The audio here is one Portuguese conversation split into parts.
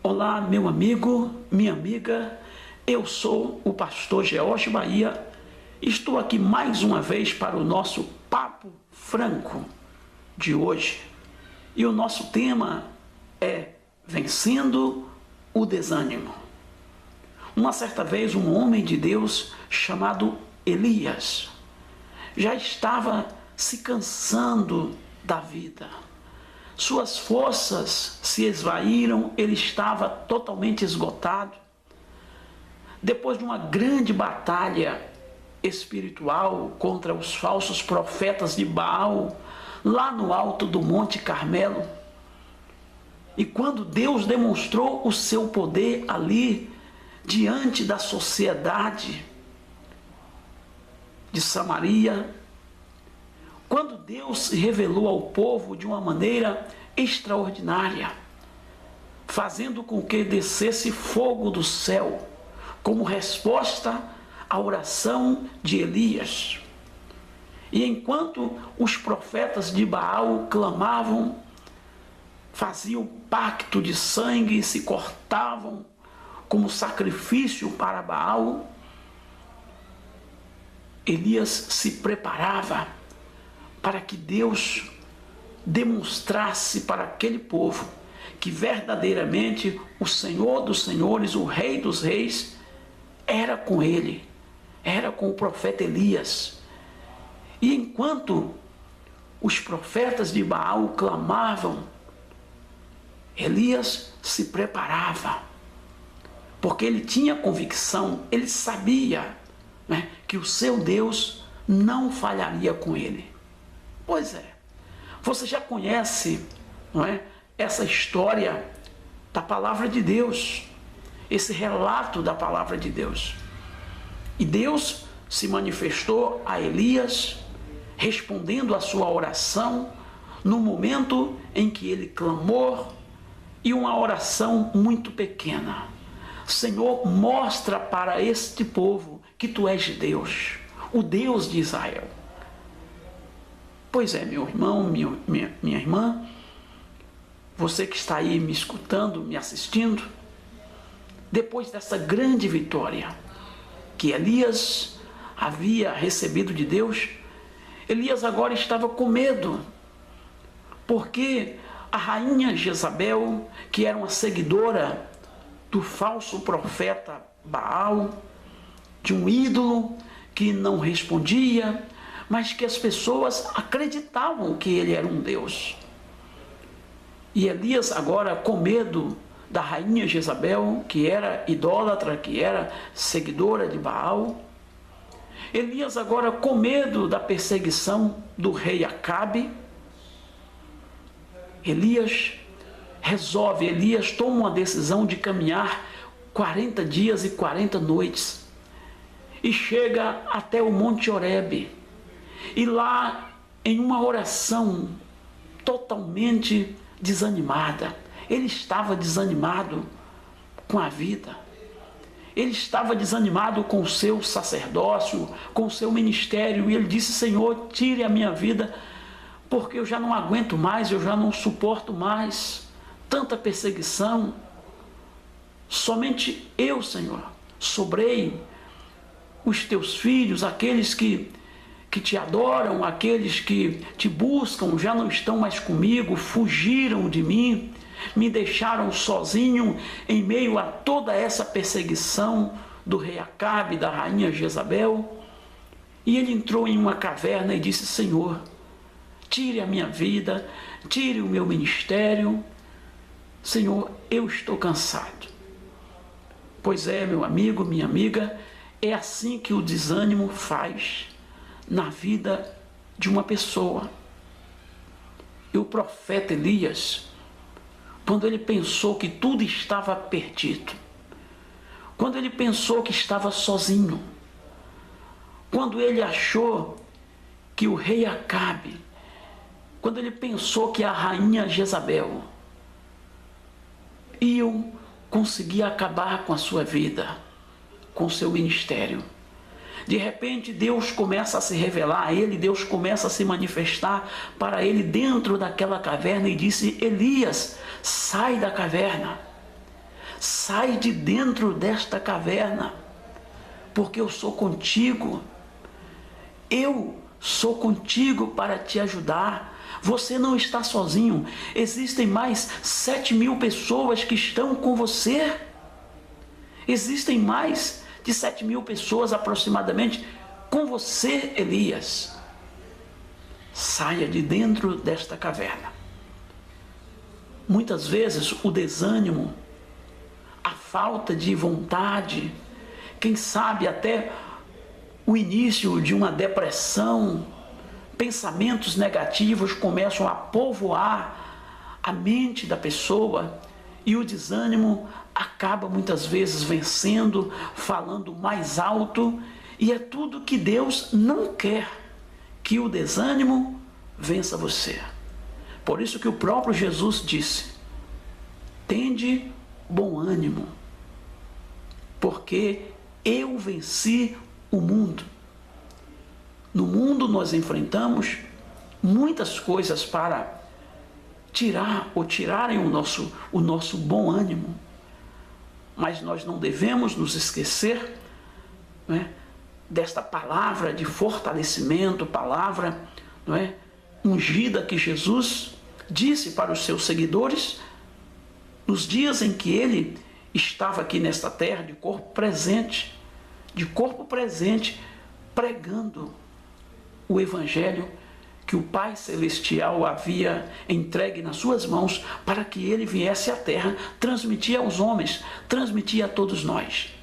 Olá, meu amigo, minha amiga, eu sou o pastor George Bahia. Estou aqui mais uma vez para o nosso Papo Franco de hoje. E o nosso tema é Vencendo o Desânimo. Uma certa vez, um homem de Deus chamado Elias já estava se cansando da vida. Suas forças se esvaíram, ele estava totalmente esgotado. Depois de uma grande batalha espiritual contra os falsos profetas de Baal, lá no alto do Monte Carmelo, e quando Deus demonstrou o seu poder ali, diante da sociedade de Samaria, quando Deus se revelou ao povo de uma maneira extraordinária, fazendo com que descesse fogo do céu, como resposta à oração de Elias. E enquanto os profetas de Baal clamavam, faziam pacto de sangue e se cortavam como sacrifício para Baal, Elias se preparava para que Deus demonstrasse para aquele povo que verdadeiramente o Senhor dos Senhores, o Rei dos Reis, era com ele, era com o profeta Elias. E enquanto os profetas de Baal clamavam, Elias se preparava, porque ele tinha convicção, ele sabia, que o seu Deus não falharia com ele. Pois é, você já conhece, essa história da palavra de Deus, esse relato da palavra de Deus. E Deus se manifestou a Elias, respondendo a sua oração, no momento em que ele clamou, e uma oração muito pequena. Senhor, mostra para este povo que tu és Deus, o Deus de Israel. Pois é, meu irmão, minha irmã, você que está aí me escutando, me assistindo, depois dessa grande vitória que Elias havia recebido de Deus, Elias agora estava com medo, porque a rainha Jezabel, que era uma seguidora do falso profeta Baal, de um ídolo que não respondia, mas que as pessoas acreditavam que ele era um Deus. E Elias agora, com medo da rainha Jezabel, que era idólatra, que era seguidora de Baal, Elias agora com medo da perseguição do rei Acabe, Elias toma uma decisão de caminhar 40 dias e 40 noites e chega até o Monte Horebe. E lá, em uma oração totalmente desanimada, ele estava desanimado com a vida, ele estava desanimado com o seu sacerdócio, com o seu ministério, e ele disse: Senhor, tire a minha vida, porque eu já não aguento mais, eu já não suporto mais tanta perseguição. Somente eu, Senhor, sobrei. Os teus filhos, aqueles que te adoram, aqueles que te buscam, já não estão mais comigo, fugiram de mim, me deixaram sozinho em meio a toda essa perseguição do rei Acabe, da rainha Jezabel. E ele entrou em uma caverna e disse: Senhor, tire a minha vida, tire o meu ministério. Senhor, eu estou cansado. Pois é, meu amigo, minha amiga, é assim que o desânimo faz na vida de uma pessoa. E o profeta Elias, quando ele pensou que tudo estava perdido, quando ele pensou que estava sozinho, quando ele achou que o rei Acabe, quando ele pensou que a rainha Jezabel iam conseguir acabar com a sua vida, com o seu ministério, de repente Deus começa a se revelar a ele, Deus começa a se manifestar para ele dentro daquela caverna e disse: Elias, sai da caverna. sai de dentro desta caverna, porque eu sou contigo. Eu sou contigo para te ajudar. Você não está sozinho. Existem mais 7.000 pessoas que estão com você. Existem mais de 7.000 pessoas aproximadamente com você, Elias. Saia de dentro desta caverna. Muitas vezes o desânimo, a falta de vontade, quem sabe até o início de uma depressão, pensamentos negativos começam a povoar a mente da pessoa e o desânimo acaba muitas vezes vencendo, falando mais alto, e é tudo que Deus não quer, que o desânimo vença você. Por isso que o próprio Jesus disse: tende bom ânimo, porque eu venci o mundo. No mundo nós enfrentamos muitas coisas para tirar ou tirarem o nosso bom ânimo, mas nós não devemos nos esquecer, né, desta palavra de fortalecimento, palavra, não é, ungida que Jesus disse para os seus seguidores nos dias em que ele estava aqui nesta terra de corpo presente, pregando o evangelho que o Pai Celestial havia entregue nas suas mãos para que ele viesse à terra, transmitir aos homens, transmitir a todos nós.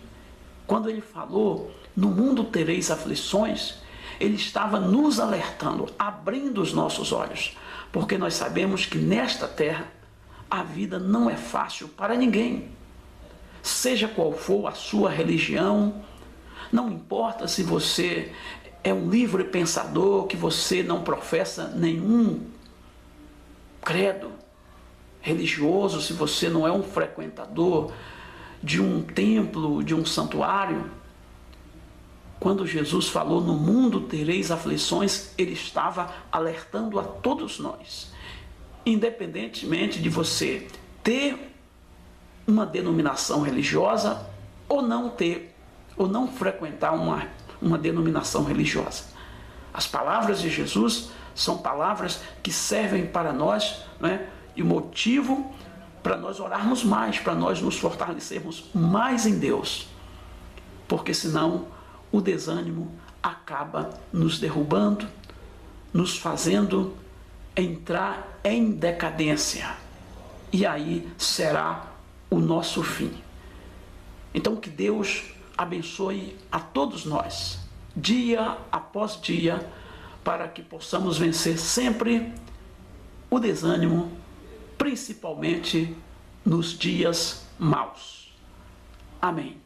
Quando ele falou, no mundo tereis aflições, ele estava nos alertando, abrindo os nossos olhos, porque nós sabemos que nesta terra a vida não é fácil para ninguém. Seja qual for a sua religião, não importa se você é um livre pensador, que você não professa nenhum credo religioso, se você não é um frequentador de um templo, de um santuário. Quando Jesus falou, no mundo tereis aflições, ele estava alertando a todos nós. Independentemente de você ter uma denominação religiosa ou não ter, ou não frequentar uma denominação religiosa. As palavras de Jesus são palavras que servem para nós, né, e motivo para nós orarmos mais, para nós nos fortalecermos mais em Deus, porque senão o desânimo acaba nos derrubando, nos fazendo entrar em decadência, e aí será o nosso fim. Então que Deus abençoe a todos nós, dia após dia, para que possamos vencer sempre o desânimo, principalmente nos dias maus. Amém.